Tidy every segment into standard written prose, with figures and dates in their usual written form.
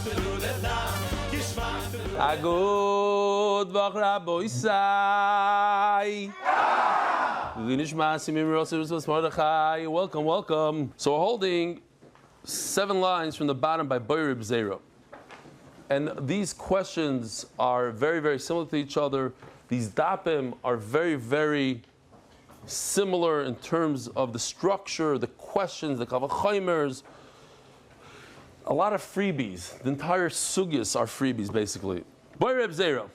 A good Voch Rabbi Isai. Welcome, welcome. So we're holding 7 lines from the bottom by Boyer Bzeira. And these questions are very, very similar to each other. These dapim are very, very similar in terms of the structure, the questions, the kavachaimers. A lot of freebies. The entire sugyas are freebies, basically. Boyer Bzeira.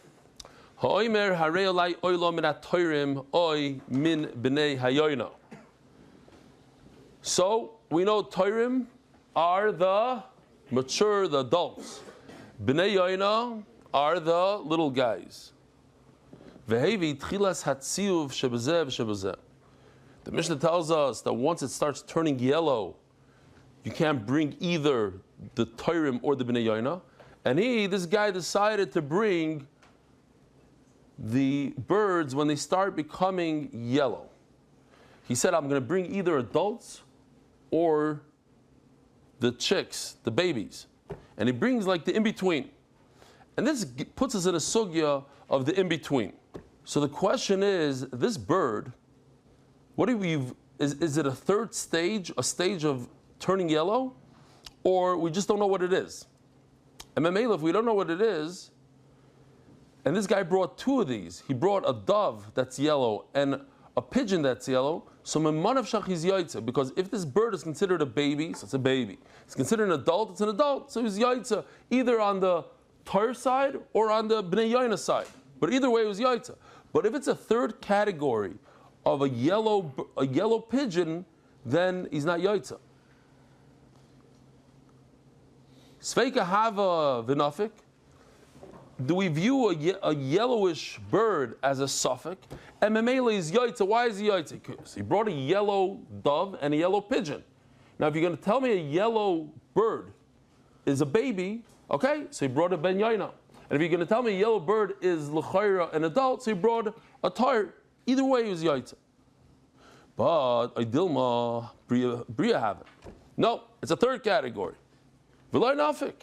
Ha'omer harei olai oilo min ha'toirim oy min b'nei hayoyna. So we know toirim are the mature, the adults. B'nei yoyna are the little guys. Vehevi tchilas hatziyuv shebezeh v'shebezeh. The Mishnah tells us that once it starts turning yellow, you can't bring either the toirim or the b'nei yoyna. And this guy decided to bring the birds when they start becoming yellow. He said, I'm going to bring either adults or the chicks, the babies. And he brings like the in-between. And this puts us in a sugya of the in-between. So the question is, this bird, is it a third stage, a stage of turning yellow? Or we just don't know what it is? And Memela, if we don't know what it is, and this guy brought 2 of these, he brought a dove that's yellow and a pigeon that's yellow, so memanav shach is yaitza, because if this bird is considered a baby, so it's a baby. It's considered an adult, it's an adult, so he's yaitza, either on the tar side or on the bnei yoyna side. But either way, it was yaitza. But if it's a third category of a yellow pigeon, then he's not yaitza. Sveika hava v'nafik. Do we view a yellowish bird as a suffix? And memela is yaitza. Why is he yaitza? Because he brought a yellow dove and a yellow pigeon. Now, if you're going to tell me a yellow bird is a baby, okay, so he brought a ben yaina. And if you're going to tell me a yellow bird is l'chayra, an adult, so he brought a tar. Either way, he was yaitza. But a dilma bria have it. No, it's a third category. V'lo nafik.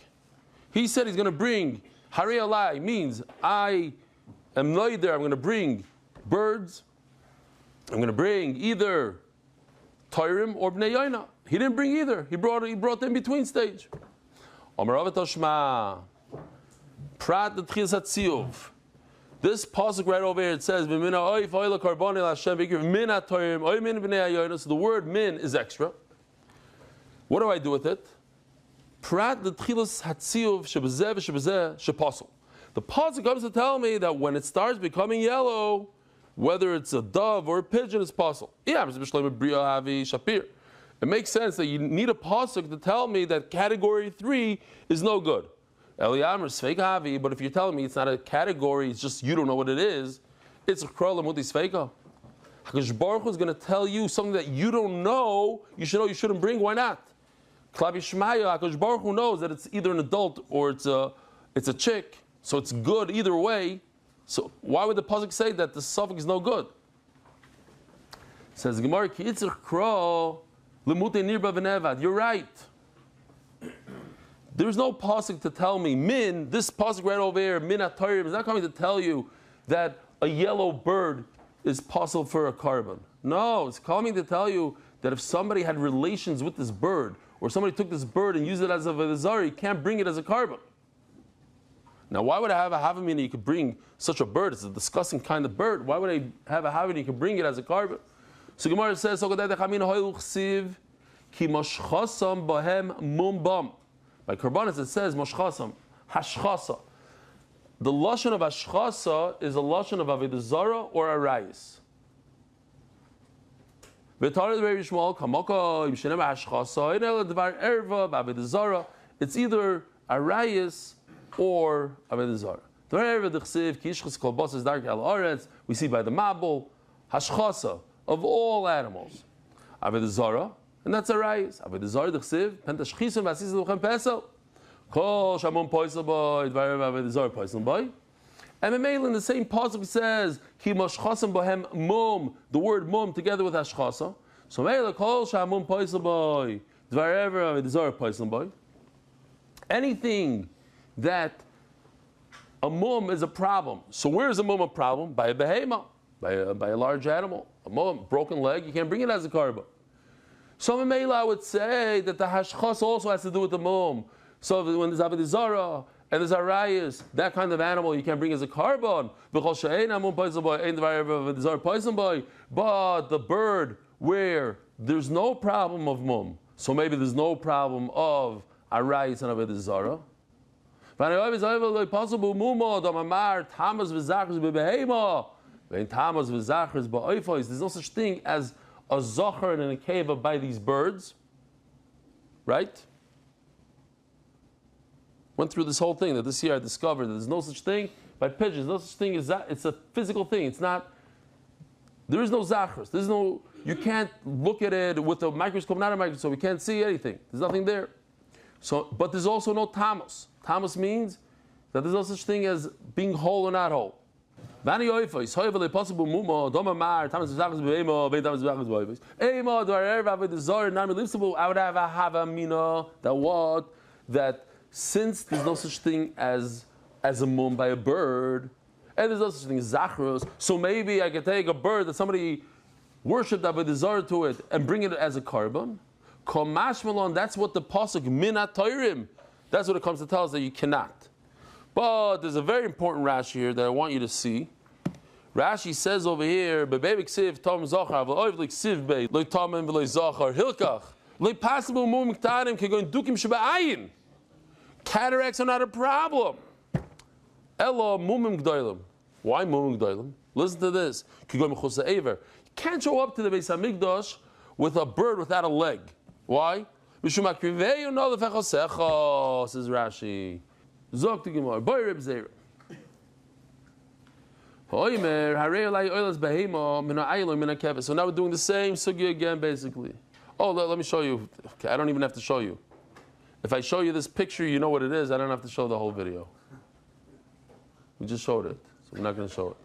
He said he's going to bring harei alai, means I am noider. I'm going to bring birds. I'm going to bring either toirim or bnei yoyna. He didn't bring either. He brought the in between stage. Omer Rav Toshma prat the tchilas hatziyuv. This pasuk right over here, it says v'mina oif oila karboni l'Hashem v'ikir min ha'toirim oy min bnei yoyna. So the word min is extra. What do I do with it? Prat the tchilas hatziyuv shebezeh v'shebezeh shepasel. The pasuk comes to tell me that when it starts becoming yellow, whether it's a dove or a pigeon, it's pasel. It makes sense that you need a pasuk to tell me that category 3 is no good. But if you're telling me it's not a category, it's just you don't know what it is, it's a krolam with this feika. HaKadosh Baruch Hu is going to tell you something that you don't know, you shouldn't bring, why not? Klavi Shmaya, HaKadosh Baruch Hu knows that it's either an adult or it's a chick, so it's good either way. So why would the pasuk say that the suffix is no good? Says Gemara, Ki itzir kro lemute nirba v'nevad. You're right. There's no pasuk to tell me min. This pasuk right over here, min ha'toirim, is not coming to tell you that a yellow bird is possible for a carbon. No, it's coming to tell you that if somebody had relations with this bird, or somebody took this bird and used it as a vezar, you can't bring it as a carbon. Now, why would I have a havamina you could bring such a bird? It's a disgusting kind of bird. Why would I have a havamina you could bring it as a carbon? So Gemara says, By Karbanis it says, Moshchasam, Hashchasa. The lashon of Hashchasa is a lashon of Avodah Zarah or Arayis. It's either Arayis or Avodah Zarah. We see by the Mabul, Hashchasa, of all animals. Avodah Zarah, and that's Arayis. Avodah Zarah, the Chsiv, Pentashchisim, Vasis Luchem Pesel. Kol Shamon Poisel Boy, Dvarev Avodah Zarah Poisel Boy. And Memail in the same pasuk says, Ki Moshchasam Bohem Mum, the word Mum together with Hashchasa. So Memail, Kol Shamon Poisel Boy, Dvarev Avodah Zarah Poisel Boy. Anything that a mum is a problem. So where is a mum a problem? By a behema, by a large animal. A mum, broken leg, you can't bring it as a carbon. So I would say that the hashchas also has to do with the mum. So when there's avodah zarah and there's arayas, that kind of animal you can bring as a carbon. But the bird where there's no problem of mum, so maybe there's no problem of arayas and avodah zarah. There's no such thing as a zocher and a nekeva by these birds, right? Went through this whole thing that this year I discovered that there's no such thing by pigeons. No such thing as that. It's a physical thing. It's not. There is no zachers. There's no. You can't look at it with a microscope, not a microscope. You can't see anything. There's nothing there. So, but there's also no tamus. Tamus means that there's no such thing as being whole or not whole. I would have a havamina that what? That since there's no such thing as a mum by a bird, and there's no such thing as zachros, so maybe I could take a bird that somebody worshipped avodah zarah to it and bring it as a carbon. That's what the pasuk minat toirim. That's what it comes to tell us that you cannot. But there's a very important Rashi here that I want you to see. Rashi says over here, "Bebeik siv tom zachar v'oivlik siv bei lo tamim v'lo zachar hilkach lo possible mum ktarim kegon dukim shebayin." Cataracts are not a problem. Elo mumim gdoilim. Why mumim gdoilim? Listen to this. Kegon mechusa ever. You can't show up to the Beis Hamikdash with a bird without a leg. Why? Mishum akriveyu no lefechosecho, says Rashi. Zok to Gemara. Boy rib zera. So now we're doing the same sugya again, basically. Oh, let me show you. Okay, I don't even have to show you. If I show you this picture, you know what it is. I don't have to show the whole video. We just showed it, so we're not going to show it.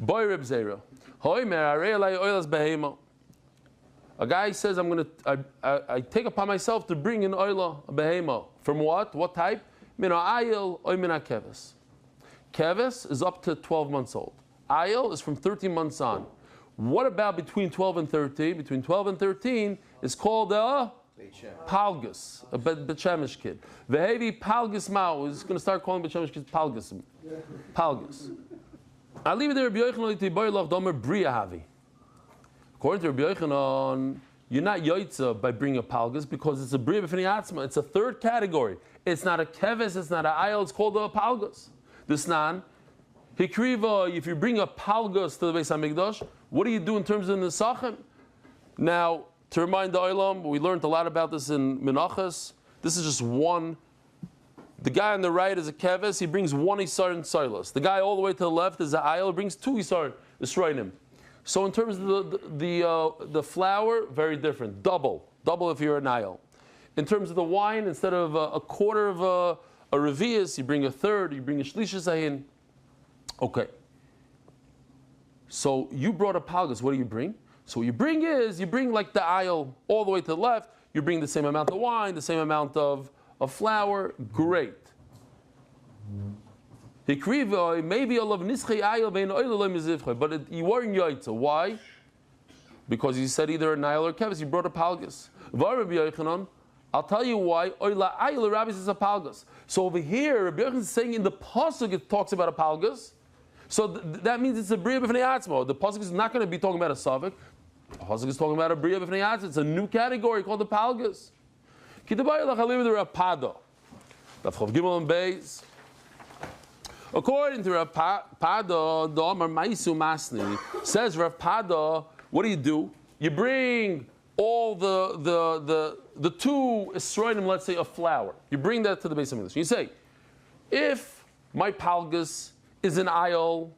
Boy rib zera. A guy says, I take upon myself to bring an oila, a behema. From what? What type? Mina ayil or mina keves. Keves is up to 12 months old. Ayil is from 13 months on. What about between 12 and 13? Between 12 and 13 is called a palgus, a Bet-Shemesh kid. Vehevi palgus mao is going to start calling Bet-Shemesh kids palgus. Palgus. I leave it there. According to Rabbi Yochanan, you're not yoitza by bringing a palgus because it's a bria b'fnei atzma. It's a third category. It's not a keves, it's not an ayil, it's called a palgus. This nan, hikriva, if you bring a palgus to the Beis HaMikdash, what do you do in terms of nesachim? Now, to remind the olam, we learned a lot about this in Menachos. This is just one. The guy on the right is a keves, he brings one isar in silas. The guy all the way to the left is an ayil, brings two isar, isroinim. So in terms of the flour, very different. Double if you're an ayil. In terms of the wine, instead of a quarter of a revius, you bring a third, you bring a shlishas ayin. Okay. So you brought a palgus, what do you bring? So what you bring like the ayil all the way to the left, you bring the same amount of wine, the same amount of flour, great. Maybe you weren't yaitza. Why? Because you said either a Nile or keves, you brought a palgus. I'll tell you why. Is a palgus. So over here, Rabbi Yochanan is saying in the pasuk it talks about a palgus. So that means it's a bria b'fnei atzmo. The pasuk is not going to be talking about a suffix. The pasuk is talking about a bria b'fnei atzmo. It's a new category called the palgus. According to Rav Pada, the Omar Maisu Masni says, Rav Pada, what do? You bring all the two Esroinim, let's say, of flour. You bring that to the Beis HaMikdash. You say, if my palgus is an ayil,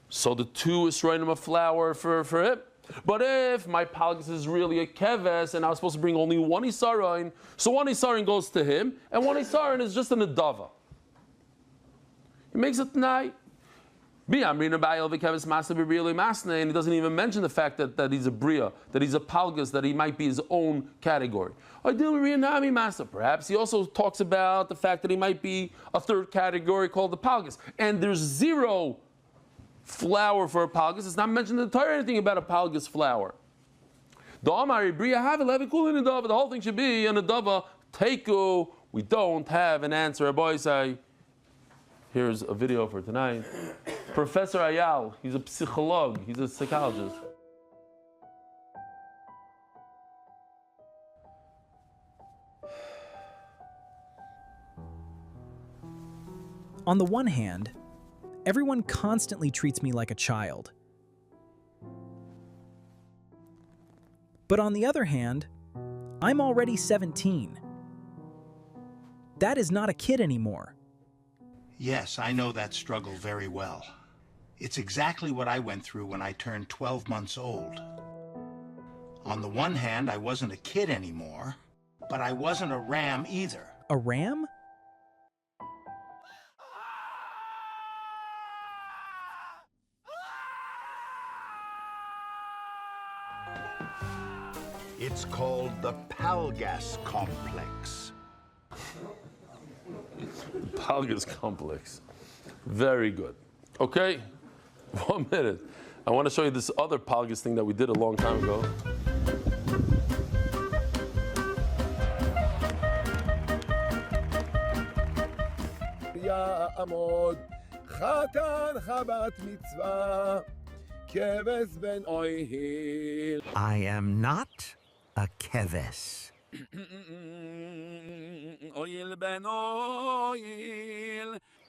so the two Esroinim of flour for it. But if my palgus is really a keves, and I was supposed to bring only one isarin, so one isarin goes to him, and one isarin is just an adava. He makes it tonight. And he doesn't even mention the fact that he's a bria, that he's a palgas, that he might be his own category. Perhaps he also talks about the fact that he might be a third category called the palgas. And there's zero flour for a palgas. It's not mentioned in the Torah anything about a palgas flour. The whole thing should be an adava teiku. We don't have an answer. Here's a video for tonight. Professor Ayal, he's a psycholog, he's a psychologist. On the one hand, everyone constantly treats me like a child. But on the other hand, I'm already 17. That is not a kid anymore. Yes, I know that struggle very well. It's exactly what I went through when I turned 12 months old. On the one hand, I wasn't a kid anymore, but I wasn't a ram either. A ram? It's called the Palgas Complex. Palgas complex. Very good. Okay, 1 minute. I want to show you this other Palgas thing that we did a long time ago. I am not a keves.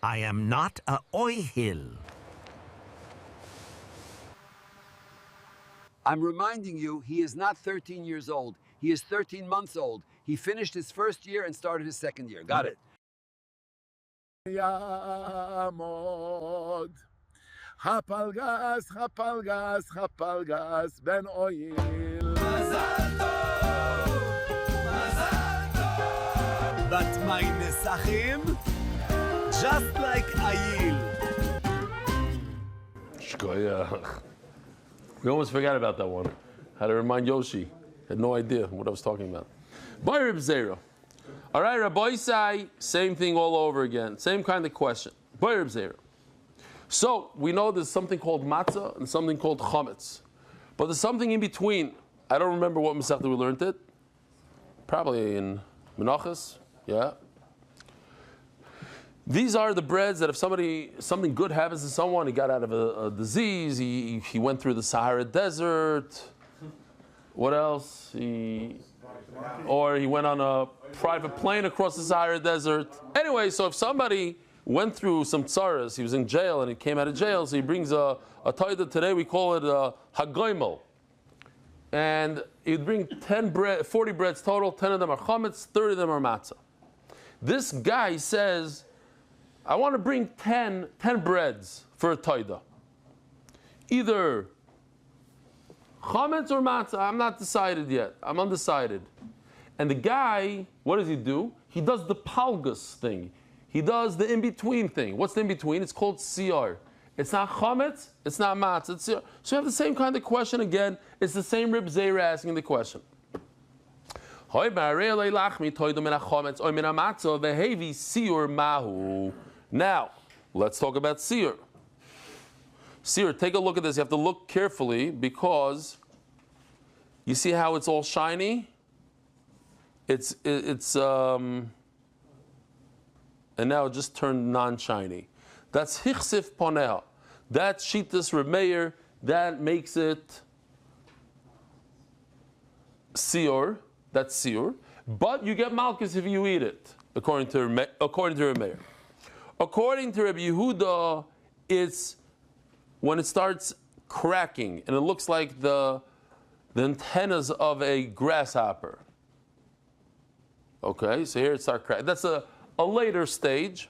I am not a oihil. I'm reminding you, he is not 13 years old. He is 13 months old. He finished his first year and started his second year. Got it? Hapalgas, hapalgas, hapalgas, ben oil. But my nesachim, just like Ayil. Shkoyach. We almost forgot about that one. Had to remind Yoshi. Had no idea what I was talking about. Bayr Zera. All right, Rabbi Isai, same thing all over again. Same kind of question. Bayr Zera. So we know there's something called matzah and something called chametz. But there's something in between. I don't remember what Masechta we learned it. Probably in Menachos. Yeah. These are the breads that if something good happens to someone, he got out of a disease, he went through the Sahara Desert. What else? Or he went on a private plane across the Sahara Desert. Anyway, so if somebody went through some tsaras, he was in jail and he came out of jail, so he brings a taida, today we call it a hagoimel. And he'd bring 40 breads total, 10 of them are chametz, 30 of them are matzah. This guy says, I want to bring 10 breads for a taida. Either chametz or matzah, I'm not decided yet. I'm undecided. And the guy, what does he do? He does the palgus thing. He does the in-between thing. What's the in-between? It's called siyar. It's not chametz, it's not matzah, it's siyar. So you have the same kind of question again. It's the same Reb Zera asking the question. Now, let's talk about siyar. Siyar, take a look at this. You have to look carefully because you see how it's all shiny? It's and now it just turned non-shiny. That's hichsif poneh. That's shitas Reb Meir. That makes it siyur. That's siyur. But you get malchus if you eat it, according to Reb Meir. According to Reb Yehuda, it's when it starts cracking and it looks like the antennas of a grasshopper. Okay, so here it starts cracking. That's a later stage.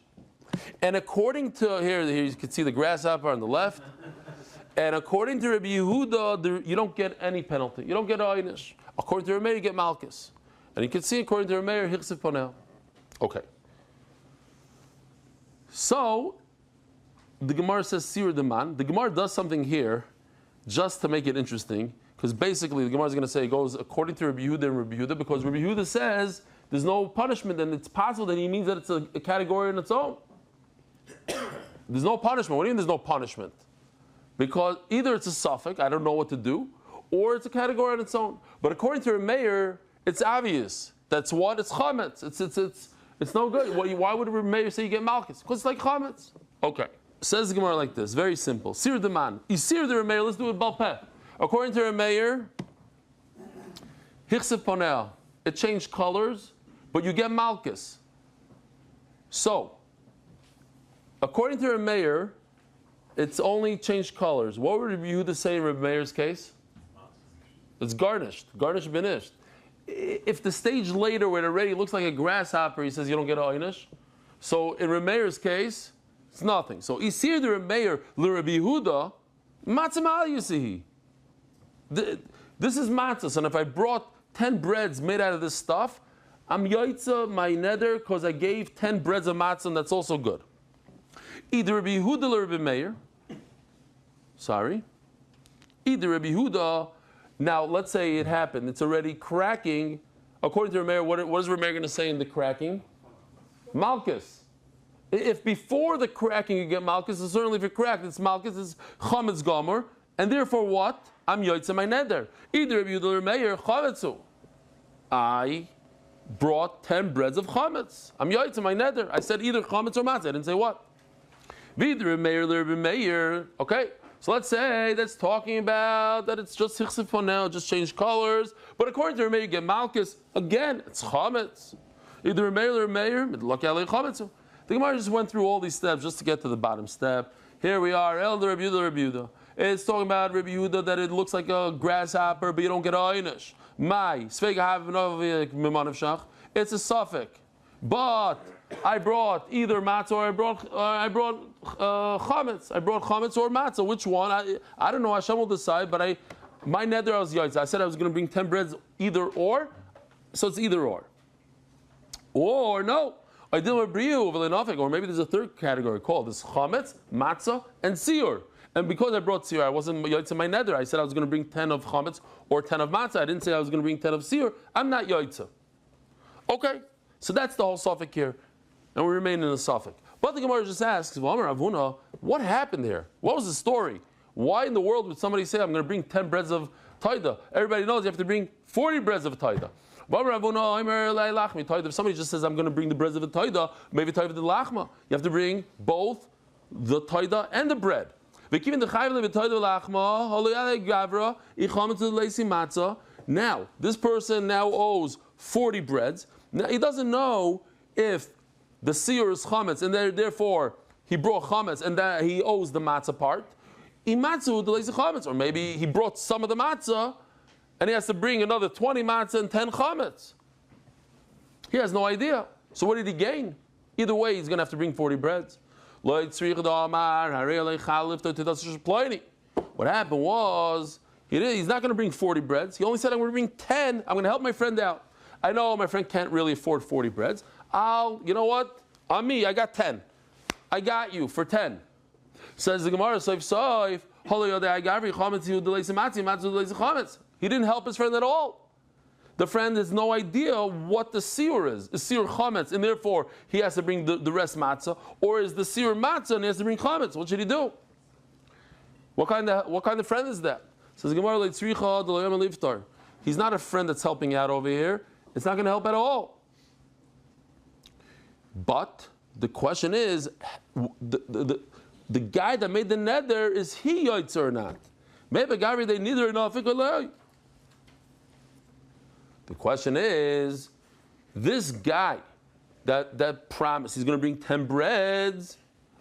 And according to, here you can see the grasshopper on the left. And according to Rabbi Yehuda, you don't get any penalty. You don't get einish. According to Rabbi Meir, you get malchus. And you can see, according to Rabbi Meir, hichsif poneh. Okay. So, the Gemara says Sir the man. The Gemara does something here just to make it interesting, because basically the Gemara is going to say it goes according to Rabbi Yehuda and Rabbi Yehuda, because Rabbi Yehuda says there's no punishment, and it's possible that he means that it's a category in its own. There's no punishment. What do you mean there's no punishment? Because either it's a suffix, I don't know what to do, or it's a category on its own. But according to Meir, it's obvious. That's what? It's chametz. It's no good. Why would Meir say you get malchus? Because it's like chametz. Okay. Says the Gemara like this. Very simple. Sir the man. Isir the Meir. Let's do it balpeh. According to Meir, hichsev ponel. It changed colors, but you get malchus. So, according to Meir, it's only changed colors. What would Rabbi Yehuda say in Rabbi Meir's case? It's garnished. Garnished binished. If the stage later where it already looks like a grasshopper, he says you don't get a einish. So in Rabbi Meir's case, it's nothing. So Isir the Rabbi Meir l'Rabbi Yehuda, matzah mal yusihi. This is matzah, and if I brought 10 breads made out of this stuff, I'm yaitza my neder because I gave 10 breads of matzah, and that's also good. Either Rabbi Yehuda or Rabbi Meir. Sorry. Either Rabbi Yehuda. Now, let's say it happened. It's already cracking. According to Rabbi Meir, what is Rabbi Meir going to say in the cracking? Malchus. If before the cracking you get malchus, and certainly if it cracked, it's malchus, it's chametz gomer, and therefore what? I'm yotzei my neder. Either Rabbi Yehuda or Rabbi Meir, chametzu. I brought 10 breads of chametz. I'm yotzei my neder. I said either chametz or matzah. I didn't say what. Vidre Meir Rabbi Meir. Okay, so let's say that's talking about that it's just hichsev ponel, just change colors. But according to Rabbi Meir, you get malchus. Again, it's chametz. Either Rabbi Meir or Rabbi Meir, midlaki alei chametz. The Gemara just went through all these steps just to get to the bottom step. Here we are, Elder Rabbi Yehuda, Rabbi Yehuda. It's talking about Rabbi Yehuda that it looks like a grasshopper, but you don't get a einish. Mai svega havinovic mimanav shach. It's a suffix. But I brought either matzah or I brought chametz. I brought chametz or matzah. Which one? I don't know. Hashem will decide. But my neder I was yaitz. I said I was going to bring 10 breads either or. So it's either or. Or no. I did with briu v'lenafik. Or maybe there's a third category called this chametz, matzah, and siur. And because I brought siur, I wasn't yaitz in my neder. I said I was going to bring 10 of chametz or 10 of matzah. I didn't say I was going to bring 10 of siur. I'm not yaitz. Okay. So that's the whole suffix here. And we remain in the suffix. But the Gemara just asks, what happened here? What was the story? Why in the world would somebody say, I'm going to bring 10 breads of taida? Everybody knows you have to bring 40 breads of taida. If somebody just says, I'm going to bring the breads of the taida, maybe taida the lachma. You have to bring both the taida and the bread. Now, this person now owes 40 breads. Now, he doesn't know if the seer is chametz, and therefore he brought chametz, and that he owes the matzah part. Or maybe he brought some of the matzah, and he has to bring another 20 matzah and 10 chametz. He has no idea. So what did he gain? Either way, he's going to have to bring 40 breads. What happened was, he's not going to bring 40 breads. He only said, I'm going to bring 10. I'm going to help my friend out. I know my friend can't really afford 40 breads. You know what? On me, I got 10. I got you for 10. Says the Gemara, he didn't help his friend at all. The friend has no idea what the seer is. Is seer chametz, and therefore he has to bring the rest matzah, or is the seer matzah and he has to bring chametz? What should he do? What kind of friend is that? Says the Gemara, he's not a friend that's helping out over here. It's not going to help at all. But the question is, the guy that made the neder, is he yoitz or not? Maybe Gary they neither enough. The question is, this guy that promised he's going to bring 10 breads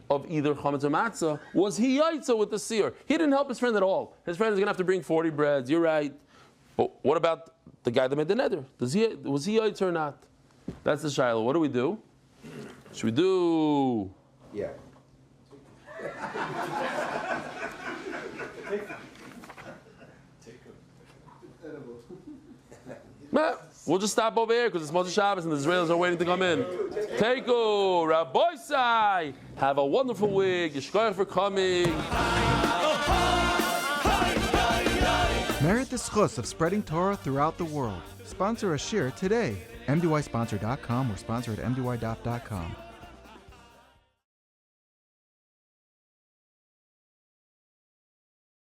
of either chametz or matzah, was he yoitz with the seer? He didn't help his friend at all. His friend is going to have to bring 40 breads. You're right. But what about the guy that made the neder? Was he yoitz or not? That's the shiloh. What do we do? Should we do? Yeah. We'll just stop over here because it's Moshe Shabbos and the Israelis are waiting to come in. Teiku, Rabbi Sai. Have a wonderful week. Yishkoyach for coming. Merit the schus of spreading Torah throughout the world. Sponsor a shir today. MDYsponsor.com or sponsor at MDY.com.